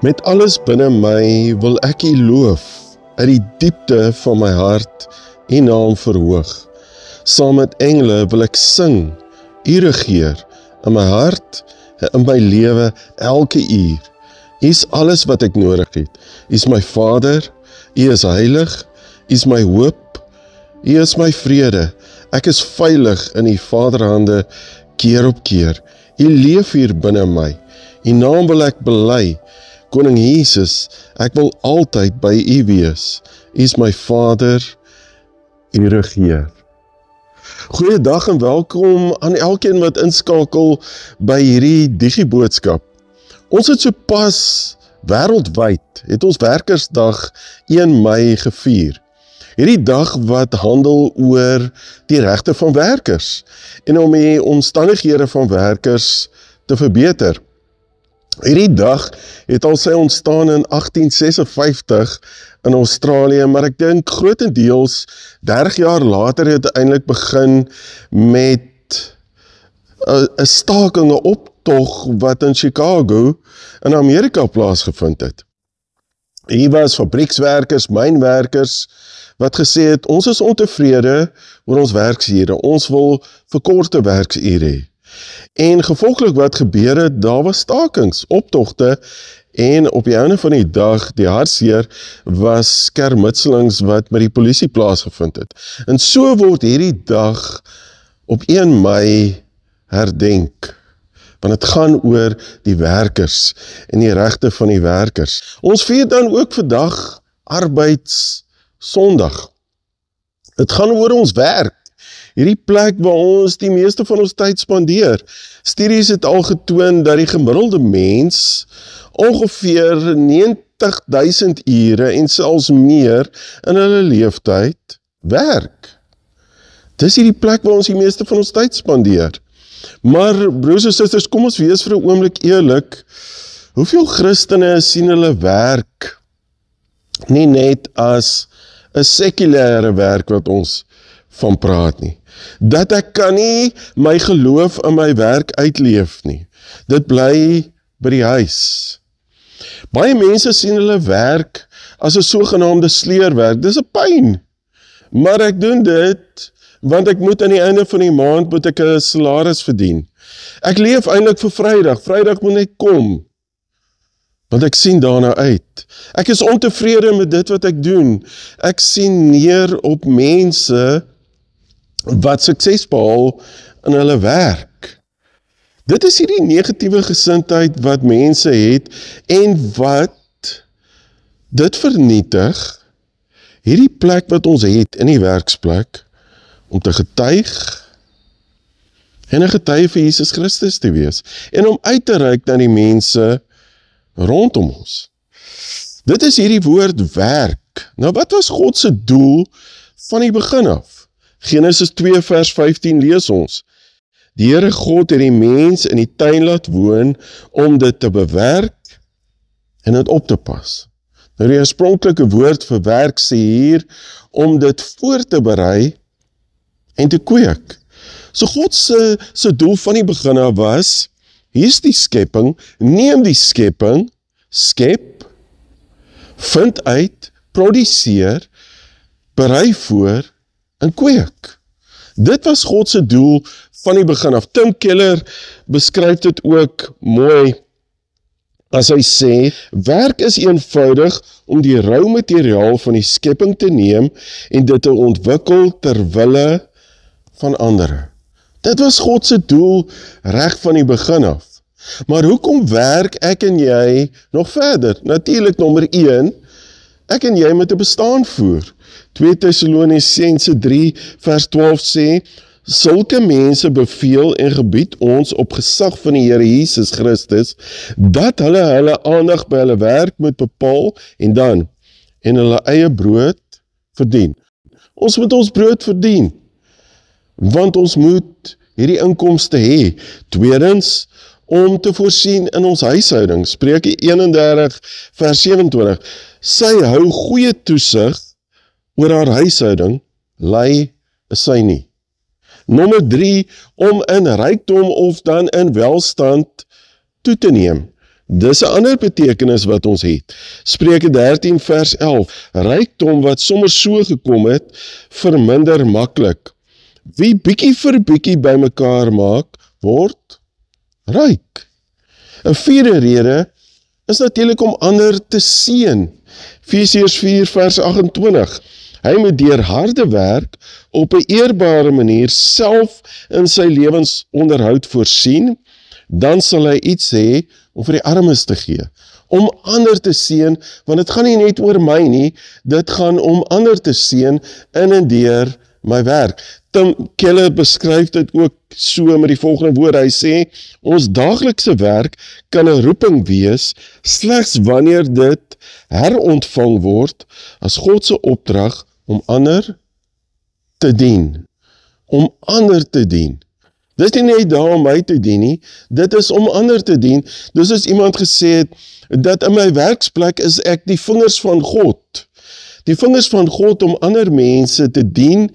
Met alles binne my wil ek U loof, uit die diepte van my hart U naam verhoog. Saam met engele wil ek sing, U regeer, in my hart en in my lewe elke uur. U is alles wat ek nodig het. U is my Vader, U is heilig, U is my hoop, U is my vrede. Ek is veilig in U Vaderhande keer op keer. U leef hier binne my. U naam wil ek bely. Koning Jesus, ek wil altyd by U wees. U is my Vader, U regeer. Goeiedag en welkom aan elkeen wat inskakel by hierdie digiboodskap. Ons het sopas wêreldwyd het ons Werkersdag 1 Mei gevier. Hierdie dag wat handel oor die regte van werkers en om die omstandighede van werkers te verbeter. Hierdie dag het al sy ontstaan in 1856 in Australië, maar ek dink grotendeels 30 jaar later het eintlik begin met 'n staking, 'n optog wat in Chicago in Amerika plaasgevind het. Hier was fabriekswerkers, mynwerkers wat gesê het, ons is ontevrede oor ons werksure, ons wil verkorte werksure hê. En gevolglik wat gebeur het, daar was stakings, optogte en op die einde van die dag, die hartseer, was skermutselings wat met die polisie plaasgevind het. En so word hierdie dag op 1 Mei herdenk, want het gaan oor die werkers en die regte van die werkers. Ons vier dan ook vandag Arbeidssondag. Het gaan oor ons werk. Hierdie plek waar ons die meeste van ons tyd spandeer. Studies het al getoon dat die gemiddelde mens ongeveer 90.000 ure en selfs meer in hulle leeftyd werk. Dis hierdie plek waar ons die meeste van ons tyd spandeer. Maar broers en susters, kom ons wees vir 'n oomblik eerlik, hoeveel Christene sien hulle werk nie net as 'n sekulêre werk wat ons van praat nie. Dat ek kan nie my geloof in my werk uitleef nie. Dit bly by die huis. Baie mense sien hulle werk as 'n sogenaamde sleurwerk. Dis 'n pyn. Maar ek doen dit, want ek moet aan die einde van die maand moet ek 'n salaris verdien. Ek leef eintlik vir Vrydag. Vrydag moet net kom. Want ek sien daarna uit. Ek is ontevrede met dit wat ek doen. Ek sien neer op mense wat sukses behaal in hulle werk. Dit is hierdie negatiewe gesindheid wat mense het en wat dit vernietig, hierdie plek wat ons het in die werksplek, om te getuig en 'n getuie vir Jesus Christus te wees en om uit te reik na die mense rondom ons. Dit is hierdie woord werk. Nou wat was God se doel van die begin af? Genesis 2 vers 15 lees ons. Die Here God het die mens in die tuin laat woon om dit te bewerk en dit op te pas. Nou die oorspronklike woord vir werk sê hier om dit voor te berei en te kweek. So God se doel van die begin af was, hier's die skepping, neem die skepping, skep, vind uit, produseer, berei voor en kweek. Dit was God se doel van die begin af. Tim Keller beskryf dit ook mooi as hy sê, werk is eenvoudig om die rou materiaal van die skepping te neem en dit te ontwikkel ter wille van ander. Dit was God se doel reg van die begin af. Maar hoekom werk ek en jy nog verder? Natuurlik nommer 1, ek en jy moet 'n bestaan voer. 2 Tessalonisense 3 vers 12 sê, sulke mense beveel en gebied ons op gesag van die Here Jesus Christus, dat hulle aandag by hulle werk moet bepaal en dan en hulle eie brood verdien. Ons moet ons brood verdien, want ons moet hierdie inkomste hê. Tweedens, om te voorsien in ons huishouding. Spreuke 31 vers 27. Sy hou goeie toesig oor haar huishouding, lui is sy nie. Nommer 3, om in rykdom of dan in welstand toe te neem. Dis 'n ander betekenis wat ons het. Spreuke 13 vers 11. Rykdom wat sommer so gekom het, verminder maklik. Wie bietjie vir bietjie bymekaar maak, word ryk. 'n vierde rede is natuurlik om ander te seën. Efesiërs 4 vers 28. Hy moet deur harde werk op 'n eerbare manier self in sy lewensonderhoud voorsien, dan sal hy iets hê om vir die armes te gee, om ander te seën, want dit gaan nie net oor my nie, dit gaan om ander te seën in en deur my werk. Tim Keller beskryf dit ook so met die volgende woorde, hy sê, ons daaglikse werk kan 'n roeping wees, slegs wanneer dit herontvang word as God se opdrag om ander te dien. Om ander te dien. Dit is nie net daar om my te dien nie, dit is om ander te dien. Dus as iemand gesê het, dat in my werksplek is ek die vingers van God. Die vingers van God om ander mense te dien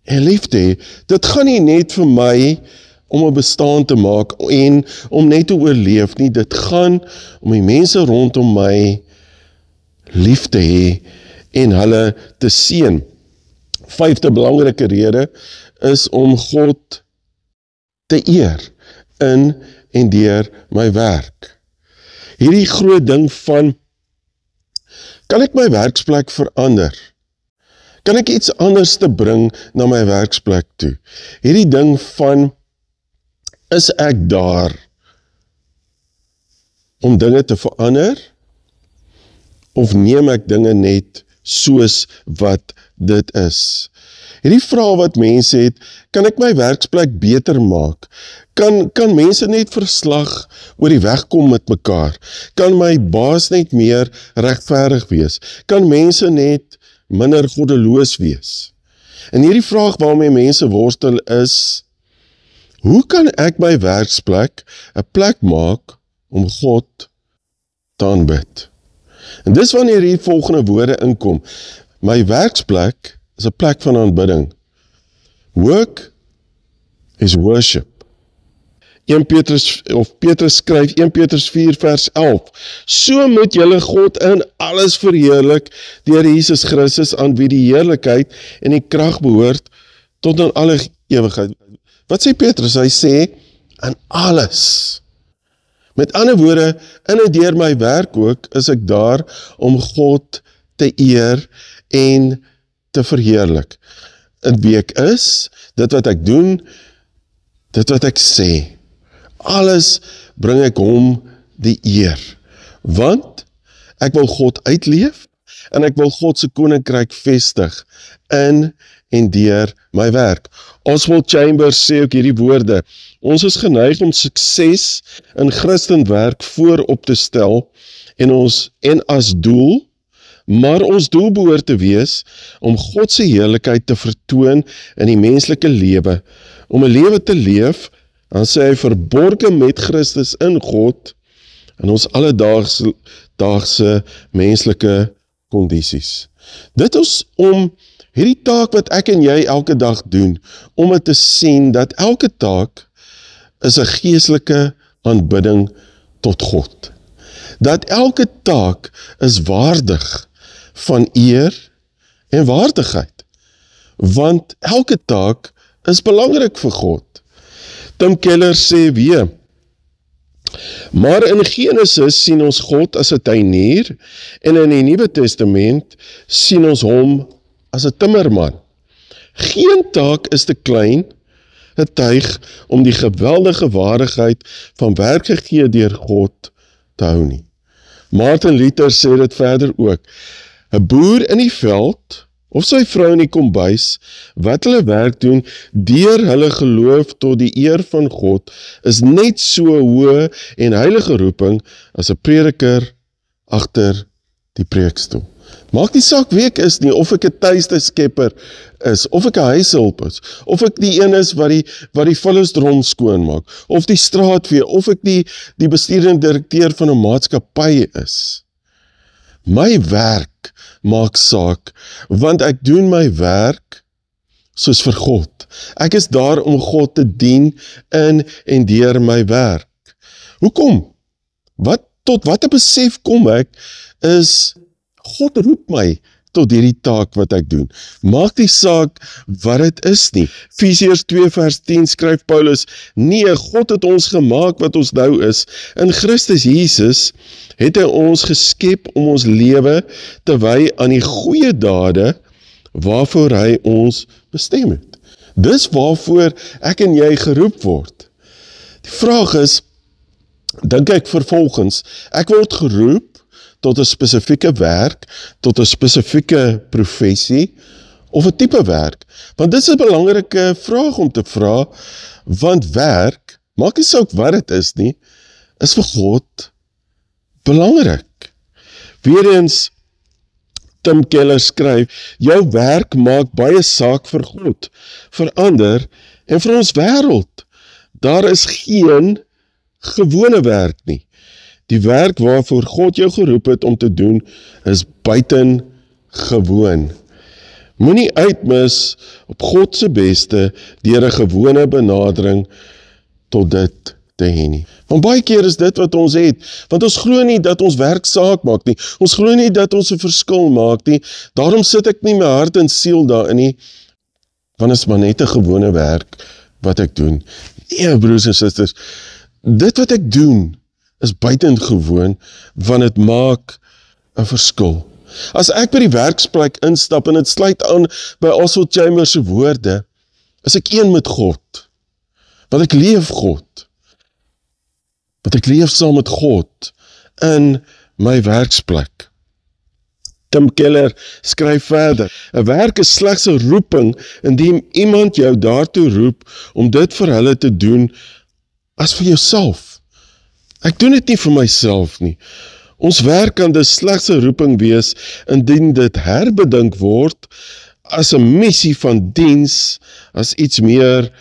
en lief te hê. Dit gaan nie net vir my om 'n bestaan te maak en om net te oorleef nie, dit gaan om die mense rondom my lief te hê en hulle te seën. 5de belangrike rede is om God te eer in en deur my werk. Hierdie groot ding van, kan ek my werksplek verander? Kan ek iets anders te bring na my werksplek toe? Hierdie ding van, is ek daar om dinge te verander? Of neem ek dinge net soos wat dit is? Hierdie vraag wat mense het, kan ek my werksplek beter maak? Kan mense net verslag oor die weg kom met mekaar? Kan my baas net meer regverdig wees? Kan mense net minder goddeloos wees? En hierdie vraag waarmee mense worstel is, hoe kan ek my werksplek 'n plek maak om God te aanbid? En dis wanneer hier volgende woorde inkom. My werksplek is 'n plek van aanbidding. Work is worship. Petrus skryf 1 Petrus 4 vers 11. So moet julle God in alles verheerlik deur Jesus Christus, aan wie die heerlikheid en die krag behoort tot in alle ewigheid. Wat sê Petrus? Hy sê in alles. Met ander woorde, in en deur my werk ook, is ek daar om God te eer en te verheerlik. In wie ek is, dit wat ek doen, dit wat ek sê. Alles bring ek hom die eer. Want ek wil God uitleef en ek wil God se koninkryk vestig in en deur my werk. Oswald Chambers sê ook hierdie woorde, ons is geneig om sukses in Christenwerk voorop te stel en as doel, maar ons doel behoort te wees om God se heerlikheid te vertoon in die menslike lewe, om 'n lewe te leef, dan sê hy verborge met Christus in God in ons alledaagse menslike kondisies. Dit is om hierdie taak wat ek en jy elke dag doen, om het te sien dat elke taak is 'n geestelike aanbidding tot God. Dat elke taak is waardig van eer en waardigheid. Want elke taak is belangrik vir God. Tim Keller sê weer, maar in Genesis sien ons God as 'n tuinier en in die Nuwe Testament sien ons hom as 'n timmerman. Geen taak is te klein, 'n tuig om die geweldige waardigheid van werk gegee deur God te hou nie. Martin Luther sê dit verder ook, 'n boer in die veld of sy vrou in die kombuis, wat hulle werk doen, deur hulle geloof tot die eer van God, is net so hoë en heilige roeping as 'n prediker agter die preekstoel. Maak nie saak wie ek is nie, of ek 'n tuiste-skepper is, of ek 'n huishulp is, of ek die een is wat die vullisdrom skoonmaak, of die straatvee, of ek die bestuurende direkteur van 'n maatskappy is. My werk maak saak, want ek doen my werk soos vir God. Ek is daar om God te dien in en deur my werk. Hoekom? Tot wat 'n besef kom ek, is God roep my tot hierdie taak wat ek doen. Maak nie saak wat dit is nie. Efesiërs 2 vers 10 skryf Paulus, nee, God het ons gemaak wat ons nou is. In Christus Jesus het hy ons geskep om ons lewe te wy aan die goeie dade waarvoor hy ons bestem het. Dis waarvoor ek en jy geroep word. Die vraag is, dink ek vervolgens, ek word geroep tot 'n spesifieke werk, tot 'n spesifieke professie, of 'n tipe werk. Want dit is 'n belangrike vraag om te vra, want werk, maak nie saak wat dit is nie, is vir God belangrik. Weereens, Tim Keller skryf, jou werk maak baie saak vir God, vir ander en vir ons wêreld. Daar is geen gewone werk nie. Die werk waarvoor God jou geroep het om te doen, is buitengewoon. Moenie uitmis op God se beste deur 'n gewone benadering tot dit te hê nie. Want baie keer is dit wat ons het, want ons glo nie dat ons werk saak maak nie, ons glo nie dat ons 'n verskil maak nie, daarom sit ek nie my hart en siel daarin nie, want is maar net 'n gewone werk wat ek doen. Nee, broers en susters, dit wat ek doen, is buitengewoon, want het maak 'n verskil. As ek by die werksplek instap en het sluit aan by Oswald Chambers se woorde, is ek een met God, want ek leef God, want ek leef saam met God in my werksplek. Tim Keller skryf verder, 'n werk is slegs 'n roeping indien iemand jou daartoe roep om dit vir hulle te doen as vir jouself. Ek doen dit nie vir myself nie. Ons werk kan dus slegs 'n roeping wees indien dit herbedink word as 'n missie van diens, as iets meer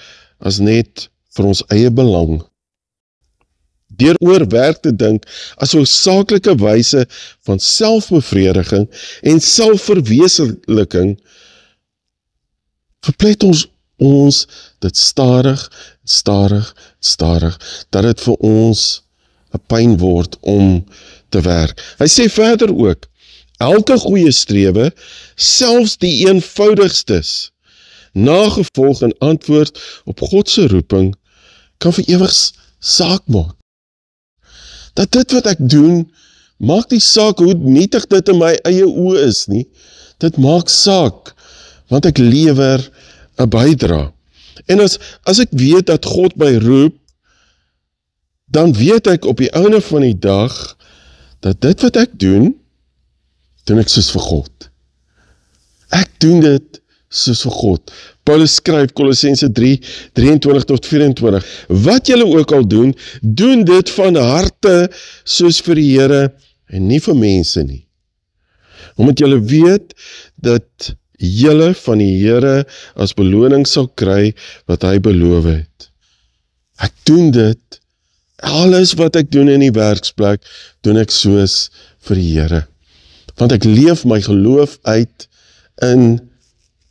as net vir ons eie belang. Deur oor werk te dink as 'n saaklike wyse van selfbevrediging en selfverwesenliking, verplet ons dit stadig, dat dit vir ons 'n pyn word om te werk. Hy sê verder ook, elke goeie strewe, selfs die eenvoudigstes, nagevolg en antwoord op God se roeping, kan vir ewig saak maak. Dat dit wat ek doen, maak nie saak hoe nietig dit in my eie oë is nie, dit maak saak, want ek lewer 'n bydra. En as ek weet dat God my roep, dan weet ek op die einde van die dag, dat dit wat ek doen ek soos vir God. Ek doen dit soos vir God. Paulus skryf Kolossense 3, 23 tot 24, wat julle ook al doen, doen dit van harte soos vir die Here en nie vir mense nie. Omdat julle weet dat julle van die Here as beloning sal kry wat hy beloof het. Ek doen dit, alles wat ek doen in die werksplek, doen ek soos vir die Here. Want ek leef my geloof uit in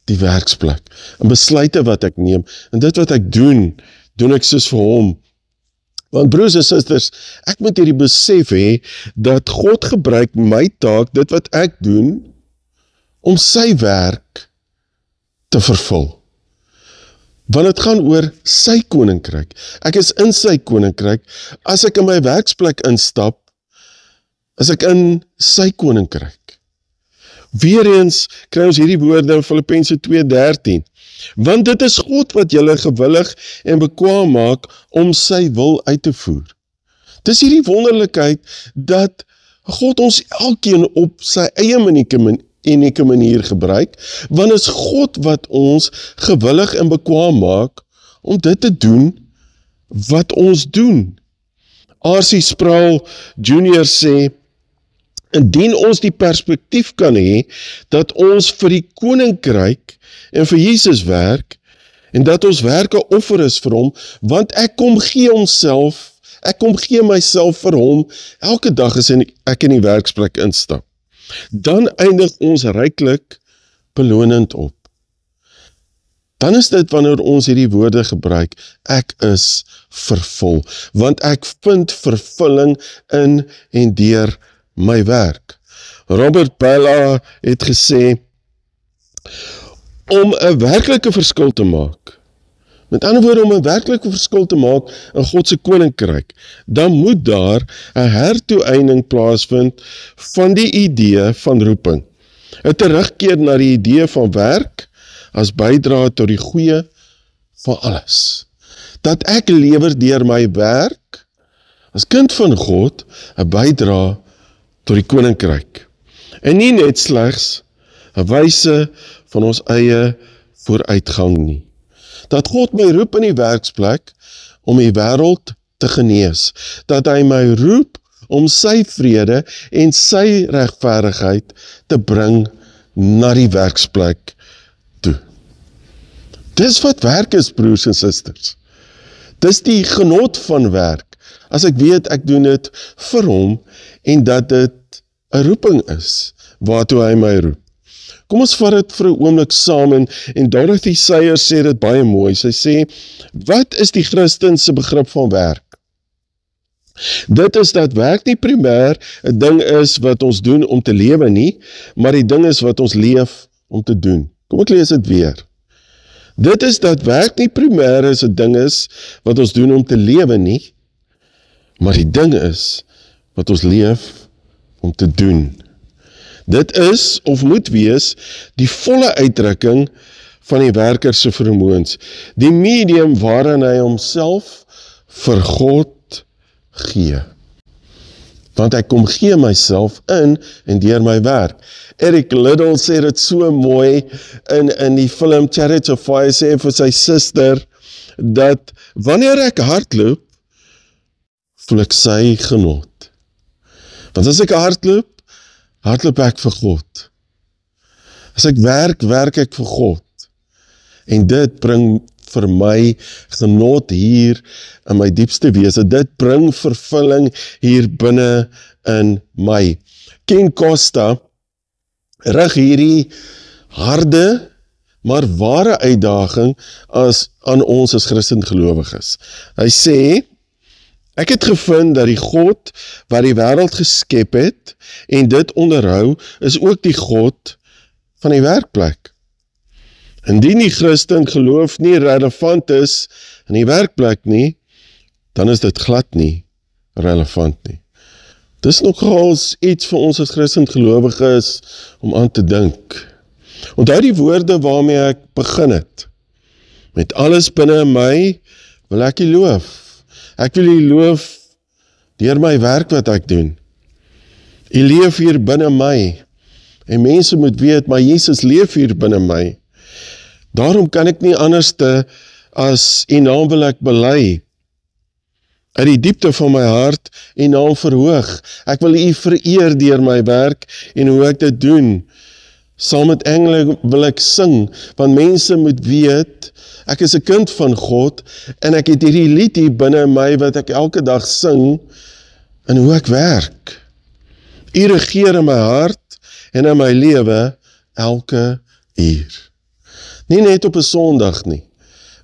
die werksplek, en besluite wat ek neem, en dit wat ek doen ek soos vir hom. Want broers en susters, ek moet hierdie besef hê, dat God gebruik my taak, dit wat ek doen, om sy werk te vervul. Want het gaan oor sy koninkryk. Ek is in sy koninkryk, as ek in my werksplek instap, is ek in sy koninkryk. Weereens kry ons hierdie woorde in Filippense 2:13, want dit is God wat julle gewillig en bekwaam maak om sy wil uit te voer. Dis hierdie wonderlikheid dat God ons elkeen op sy eie unieke manier gebruik, want is God wat ons gewillig en bekwaam maak om dit te doen wat ons doen. R.C. Sproul Jr. sê, Indien ons die perspektief kan hê, dat ons vir die koninkryk en vir Jesus werk, en dat ons werk 'n offer is vir hom, want ek kom gee myself vir hom, elke dag as ek in die werksplek instap. Dan eindig ons ryklik belonend op. Dan is dit wanneer ons hierdie woorde gebruik, ek is vervul, want ek vind vervulling in en deur my werk. Robert Bella het gesê, om 'n werklike verskil te maak, met ander woorde om 'n werklike verskil te maak in God se koninkryk, dan moet daar 'n hertoeëning plaasvind van die idee van roeping. 'n Terugkeer na die idee van werk as bydra tot die goeie van alles. Dat ek lewer deur my werk as kind van God 'n bydra tot die koninkryk. En nie net slegs 'n wyse van ons eie vooruitgang nie. Dat God my roep in die werksplek om die wêreld te genees. Dat hy my roep om sy vrede en sy regverdigheid te bring na die werksplek toe. Dis wat werk is, broers en susters. Dis die genot van werk, as ek weet ek doen dit vir hom en dat dit 'n roeping is, waartoe hy my roep. Kom ons vat dit vir 'n oomblik saam en Dorothy Sayers sê dit baie mooi. Sy sê, wat is die Christen se begrip van werk? Dit is dat werk nie primêr 'n ding is wat ons doen om te lewe nie, maar die ding is wat ons leef om te doen. Kom ek lees dit weer. Dit is dat werk nie primêr is 'n ding is wat ons doen om te lewe nie, maar die ding is wat ons leef om te doen. Dit is, of moet wees, die volle uitdrukking van die werker se vermoëns, die medium waarin hy homself vir God gee. Want ek kom gee myself in en deur my werk. Eric Liddell sê dit so mooi in die film Chariots of Fire, sê vir sy suster, dat wanneer ek hardloop, voel ek sy genot. Want as ek hardloop ek vir God. As ek werk, werk ek vir God. En dit bring vir my genot hier in my diepste wese. Dit bring vervulling hier binne in my. Ken Costa rig hierdie harde, maar ware uitdaging aan ons as Christengelowiges. Hy sê, ek het gevind dat die God wat die wêreld geskep het en dit onderhou, is ook die God van die werkplek. Indien die Christen geloof nie relevant is in die werkplek nie, dan is dit glad nie relevant nie. Dis nogal iets vir ons as Christengelowiges om aan te dink. Onthou die woorde waarmee ek begin het. Met alles binne my wil ek U loof. Ek wil U loof deur my werk wat ek doen. U leef hier binne my. En mense moet weet, maar Jesus leef hier binne my. Daarom kan ek nie anderste as U naam wil ek bely. Uit die diepte van my hart U naam verhoog. Ek wil U vereer deur my werk en hoe ek dit doen. Saam met engele wil ek sing, want mense moet weet, ek is 'n kind van God, en ek het hierdie lied hier binne my, wat ek elke dag sing, en hoe ek werk. U regeer in my hart, en in my lewe, elke uur. Nie net op 'n Sondag nie,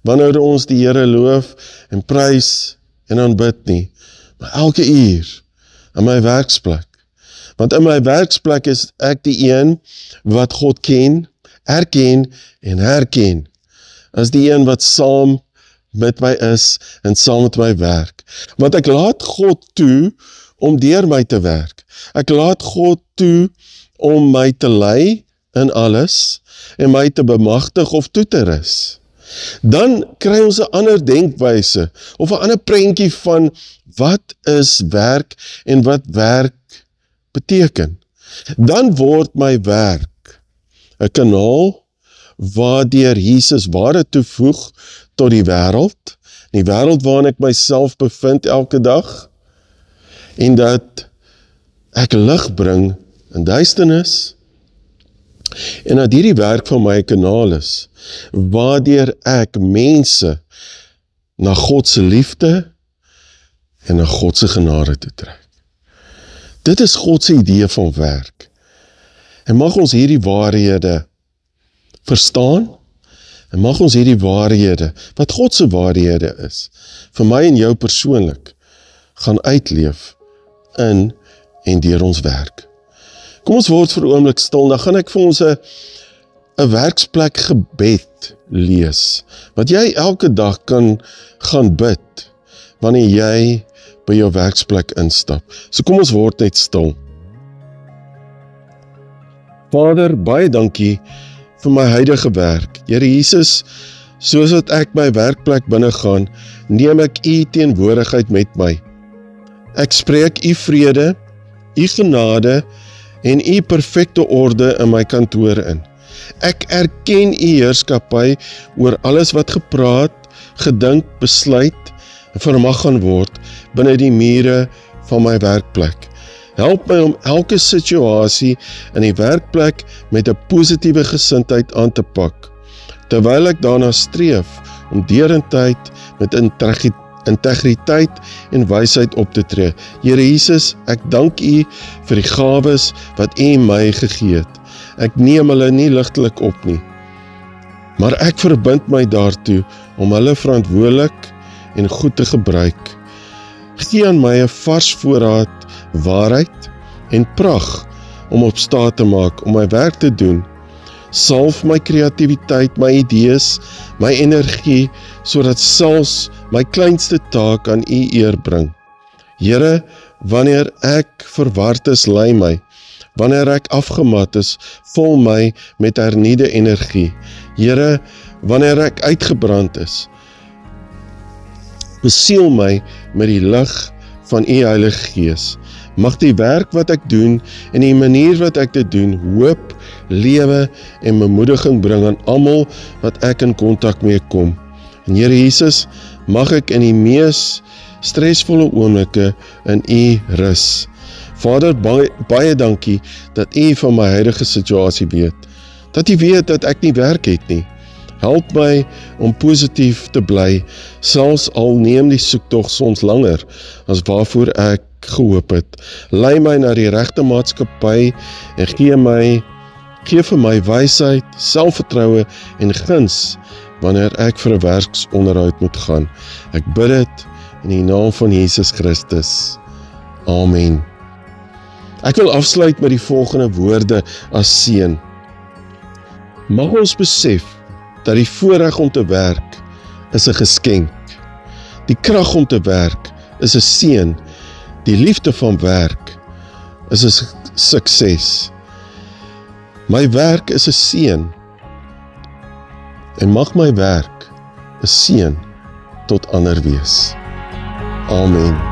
wanneer ons die Here loof, en prys, en aanbid nie, maar elke uur, in my werksplek. Want in my werksplek is ek die een wat God ken, erken en herken, as die een wat saam met my is en saam met my werk. Want ek laat God toe om deur my te werk. Ek laat God toe om my te lei in alles en my te bemagtig of toe te rus. Dan kry ons 'n ander denkwyse of 'n ander prentjie van wat is werk en wat werk beteken. Dan word my werk 'n kanaal waardeur Jesus waarde toevoeg tot die wêreld waarin ek myself bevind elke dag, en dat ek lig bring in duisternis, en dat hierdie werk van my 'n kanaal is, waardeur ek mense na God se liefde en na God se genade toe trek. Dit is God se idee van werk. En mag ons hierdie waarhede verstaan, en mag ons hierdie waarhede, wat God se waarhede is, vir my en jou persoonlik, gaan uitleef in en deur ons werk. Kom ons word vir 'n oomblik stil, dan gaan ek vir ons 'n werksplek gebed lees, wat jy elke dag kan gaan bid, wanneer jy by jou werksplek instap. So kom ons word net stil. Vader, baie dankie vir my huidige werk. Here Jesus, soos wat ek by werkplek binne gaan, neem ek U teenwoordigheid met my. Ek spreek U vrede, U genade en U perfekte orde in my kantoor in. Ek erken U heerskappy oor alles wat gepraat, gedink, besluit en vermag gaan word binne die mure van my werkplek. Help my om elke situasie in die werkplek met 'n positiewe gesindheid aan te pak, terwyl ek daarna streef om deurentyd met integriteit en wysheid op te tree. Here Jesus, ek dank U vir die gawes wat U my gegee het. Ek neem hulle nie ligtelik op nie, maar ek verbind my daartoe om hulle verantwoordelik en goed te gebruik. Gee aan my 'n vars voorraad waarheid en pragt om op staat te maak om my werk te doen. Salf my kreatiwiteit, my idees, my energie, sodat selfs my kleinste taak aan U eer bring. Here, wanneer ek verward is, lei my. Wanneer ek afgemat is, vul my met hernieude energie. Here, wanneer ek uitgebrand is, besiel my met die lig van U Heilige Gees. Mag die werk wat ek doen en die manier wat ek dit doen, hoop, lewe en bemoediging bring aan almal wat ek in kontak mee kom. En Here Jesus, mag ek in die mees stresvolle oomblikke in U rus. Vader, baie dankie dat U van my huidige situasie weet. Dat U weet dat ek nie werk het nie. Help my om positief te bly, selfs al neem die soektog soms langer as waarvoor ek gehoop het. Lei my na die regte maatskappy en gee vir my wysheid, selfvertroue en guns wanneer ek vir 'n werksonderhoud moet gaan. Ek bid dit in die naam van Jesus Christus. Amen. Ek wil afsluit met die volgende woorde as seën. Mag ons besef dat die voorreg om te werk is 'n geskenk. Die krag om te werk is 'n seën. Die liefde van werk is 'n sukses. My werk is 'n seën. En mag my werk 'n seën tot ander wees. Amen.